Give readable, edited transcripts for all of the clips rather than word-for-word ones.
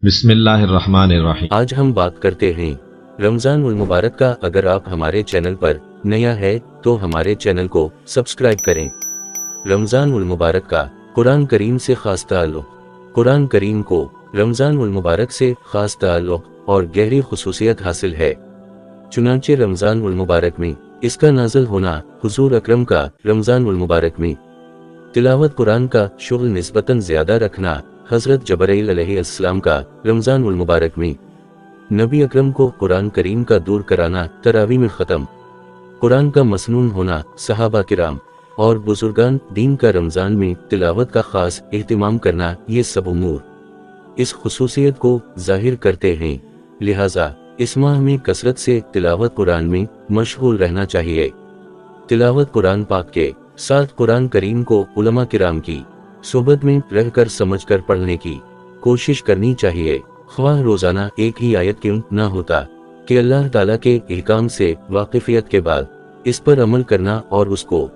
بسم اللہ الرحمن الرحیم۔ آج ہم بات کرتے ہیں رمضان المبارک کا۔ اگر آپ ہمارے چینل پر نیا ہے تو ہمارے چینل کو سبسکرائب کریں۔ رمضان المبارک کا قرآن کریم سے خاص تعلق۔ قرآن کریم کو رمضان المبارک سے خاص تعلق اور گہری خصوصیت حاصل ہے۔ چنانچہ رمضان المبارک میں اس کا نازل ہونا، حضور اکرم کا رمضان المبارک میں تلاوت قرآن کا شغل نسبتاً زیادہ رکھنا، حضرت جبرائیل علیہ السلام کا رمضان المبارک میں نبی اکرم کو قرآن کریم کا دور کرانا، تراویح میں ختم قرآن کا مسنون ہونا، صحابہ کرام اور بزرگان دین کا رمضان میں تلاوت کا خاص اہتمام کرنا، یہ سب امور اس خصوصیت کو ظاہر کرتے ہیں۔ لہٰذا اس ماہ میں کثرت سے تلاوت قرآن میں مشغول رہنا چاہیے۔ تلاوت قرآن پاک کے ساتھ قرآن کریم کو علماء کرام کی صحبت میں رہ کر سمجھ کر پڑھنے کی کوشش کرنی چاہیے، خواہ روزانہ ایک ہی آیت کیوں نہ ہوتا کہ اللہ تعالیٰ کے احکام سے واقفیت کے بعد اس پر عمل کرنا اور اس کو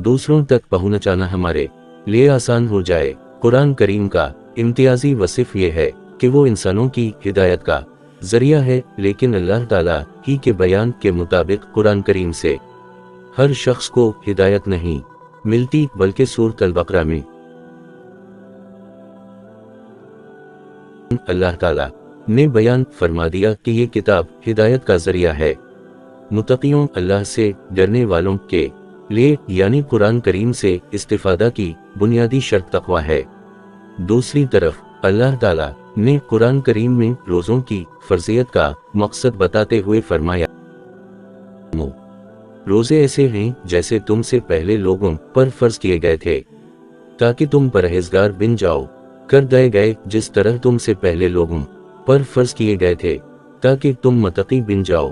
دوسروں تک پہنچانا ہمارے لیے آسان ہو جائے۔ قرآن کریم کا امتیازی وصف یہ ہے کہ وہ انسانوں کی ہدایت کا ذریعہ ہے، لیکن اللہ تعالیٰ ہی کے بیان کے مطابق قرآن کریم سے ہر شخص کو ہدایت نہیں ملتی، بلکہ سورۃ البقرہ میں اللہ تعالیٰ نے بیان فرما دیا کہ یہ کتاب ہدایت کا ذریعہ ہے متقیوں، اللہ سے ڈرنے والوں کے لیے، یعنی قرآن کریم سے استفادہ کی بنیادی شرط تقویٰ ہے۔ دوسری طرف اللہ تعالیٰ نے قرآن کریم میں روزوں کی فرضیت کا مقصد بتاتے ہوئے فرمایا، روزے ایسے ہیں جیسے تم سے پہلے لوگوں پر فرض کیے گئے تھے تاکہ تم پرہیزگار بن جاؤ، کر دائے گئے جس طرح تم سے پہلے لوگوں پر فرض کیے گئے تھے تاکہ تم متقی بن جاؤ۔